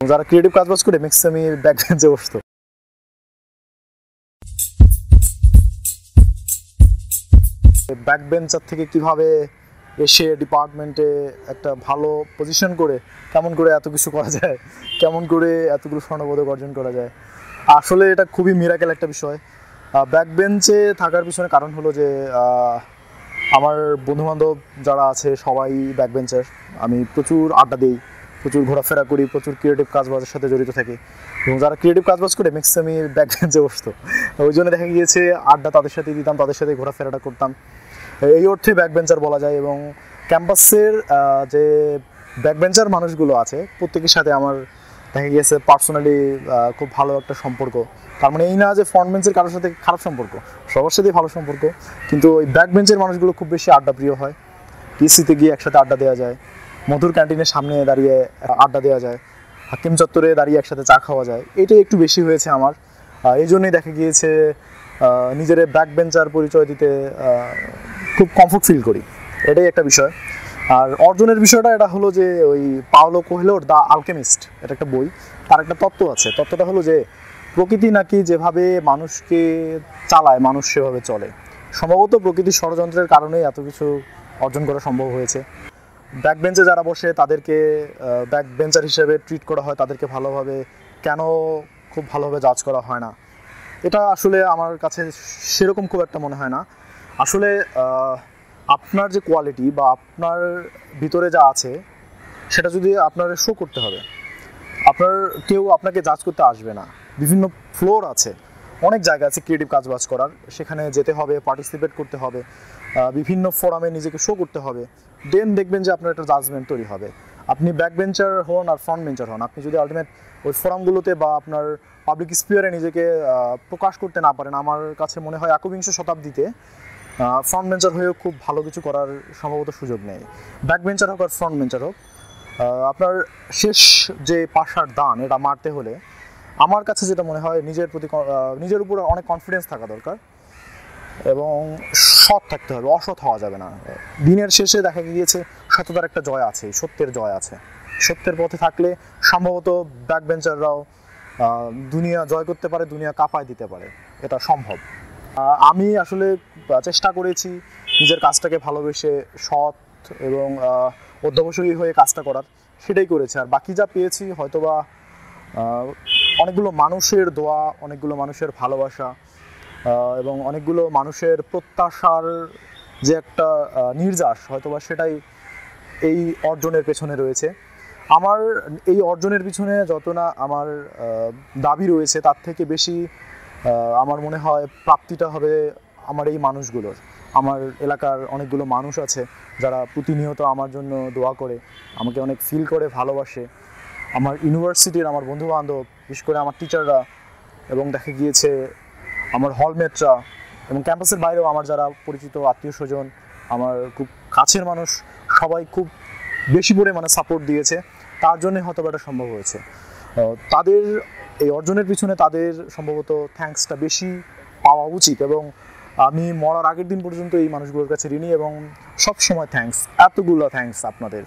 যারা ক্রিয়েটিভ কাজ করে ম্যাক্সিমামই ব্যাক বেঞ্চে বসতো। ব্যাক বেঞ্চার থেকে কিভাবে এসে ডিপার্টমেন্টে একটা ভালো পজিশন করে কেমন করে এত কিছু করা যায়, কেমন করে এতগুলো স্বর্ণপদক অর্জন করা যায়, আসলে এটা খুবই মিরাকেল একটা বিষয়। ব্যাক বেঞ্চে থাকার পিছনে কারণ হলো যে আমার বন্ধুবান্ধব যারা আছে সবাই ব্যাক বেঞ্চার। আমি প্রচুর আড্ডা দিই, প্রচুর ঘোরাফেরা করি, প্রচুর ক্রিয়েটিভ কাজবাজের সাথে জড়িত থাকি এবং যারা ক্রিয়েটিভ কাজ করে ম্যাক্সিমামই ব্যাক বেঞ্চে বসতো। ওই জন্য দেখা গিয়েছে আড্ডা তাদের সাথে দিতাম, তাদের সাথে ঘোরাফেরাটা করতাম, এই অর্থে ব্যাক বেঞ্চার বলা যায়। এবং ক্যাম্পাসের যে ব্যাক বেঞ্চার মানুষগুলো আছে প্রত্যেকের সাথে আমার দেখা গিয়েছে পার্সোনালি খুব ভালো একটা সম্পর্ক। তার মানে এই না যে ফ্রন্ট বেঞ্চের কারোর সাথে খারাপ সম্পর্ক, সবার সাথেই ভালো সম্পর্ক, কিন্তু ওই ব্যাক বেঞ্চের মানুষগুলো খুব বেশি আড্ডা প্রিয় হয়। টিসিতে গিয়ে একসাথে আড্ডা দেওয়া যায়, মধুর ক্যান্টিনের সামনে দাঁড়িয়ে আড্ডা দেওয়া যায়, হাকিম চত্বরে দাঁড়িয়ে একসাথে চা খাওয়া যায়, এটাই একটু বেশি হয়েছে আমার। এই জন্যই দেখা গিয়েছে নিজের ব্যাক বেঞ্চার পরিচয় দিতে খুব কমফোর্ট ফিল করি, এটাই একটা বিষয়। আর অর্জনের বিষয়টা এটা হলো যে ওই পাওলো কোয়েলোর দ্য আলকেমিস্ট, এটা একটা বই, তার একটা তত্ত্ব আছে। তত্ত্বটা হলো যে প্রকৃতি নাকি যেভাবে মানুষকে চালায় মানুষ সেভাবে চলে। সম্ভবত প্রকৃতির ষড়যন্ত্রের কারণেই এত কিছু অর্জন করা সম্ভব হয়েছে। ব্যাক বেঞ্চে যারা বসে তাদেরকে ব্যাক বেঞ্চার হিসেবে ট্রিট করা হয়, তাদেরকে ভালোভাবে কেন খুব ভালোভাবে জাজ করা হয় না, এটা আসলে আমার কাছে সেরকম খুব একটা মনে হয় না। আসলে আপনার যে কোয়ালিটি বা আপনার ভিতরে যা আছে সেটা যদি আপনার শো করতে হবে, আপনার কেউ আপনাকে জাজ করতে আসবে না। বিভিন্ন ফ্লোর আছে, অনেক জায়গা আছে ক্রিয়েটিভ কাজবাজ করার, সেখানে যেতে হবে, পার্টিসিপেট করতে হবে, বিভিন্ন ফোরামে নিজেকে শো করতে হবে, দেন দেখবেন যে আপনার একটা জাজমেন্ট তৈরি হবে। আপনি ব্যাক বেঞ্চার হন আর ফ্রন্ট বেঞ্চার হন, আপনি যদি আলটিমেট ওই ফোরামগুলোতে বা আপনার পাবলিক স্পিয়ারে নিজেকে প্রকাশ করতে না পারেন, আমার কাছে মনে হয় একবিংশ শতাব্দীতে ফ্রন্ট বেঞ্চার হয়েও খুব ভালো কিছু করার সম্ভবত সুযোগ নেই। ব্যাক বেঞ্চার হোক আর ফ্রন্ট বেঞ্চার হোক, আপনার শেষ যে পাশার দান এটা মারতে হলে আমার কাছে যেটা মনে হয় নিজের উপর অনেক কনফিডেন্স থাকা দরকার এবং সৎ থাকতে হবে, অসৎ হওয়া যাবে না। দিনের শেষে দেখা গিয়েছে সততার একটা জয় আছে, সত্যের জয় আছে। সত্যের পথে থাকলে সম্ভবত ব্যাক বেঞ্চাররাও দুনিয়া জয় করতে পারে, দুনিয়া কাঁপায় দিতে পারে, এটা সম্ভব। আমি আসলে চেষ্টা করেছি নিজের কাজটাকে ভালোবেসে সৎ এবং অধ্যবসায়ী হয়ে কাজটা করার, সেটাই করেছি। আর বাকি যা পেয়েছি হয়তোবা অনেকগুলো মানুষের দোয়া, অনেকগুলো মানুষের ভালোবাসা এবং অনেকগুলো মানুষের প্রত্যাশার যে একটা নির্যাস, হয়তোবা সেটাই এই অর্জনের পেছনে রয়েছে। আমার এই অর্জনের পিছনে যত না আমার দাবি রয়েছে, তার থেকে বেশি আমার মনে হয় প্রাপ্তিটা হবে আমার এই মানুষগুলোর। আমার এলাকার অনেকগুলো মানুষ আছে যারা প্রতিনিয়ত আমার জন্য দোয়া করে, আমাকে অনেক ফিল করে, ভালোবাসে। আমার ইউনিভার্সিটির আমার বন্ধুবান্ধব, বিশেষ করে আমার টিচাররা, এবং দেখা গিয়েছে আমার হলমেটরা, এবং ক্যাম্পাসের বাইরেও আমার যারা পরিচিত আত্মীয় স্বজন, আমার খুব কাছের মানুষ, সবাই খুব বেশি পরিমাণে সাপোর্ট দিয়েছে। তার জন্যই হয়তো এটা সম্ভব হয়েছে। তাদের এই অর্জনের পিছনে তাদের সম্ভবত থ্যাঙ্কসটা বেশি পাওয়া উচিত, এবং আমি মরার আগের দিন পর্যন্ত এই মানুষগুলোর কাছে ঋণী, এবং সব সময় থ্যাঙ্কস, এতগুলো থ্যাঙ্কস আপনাদের।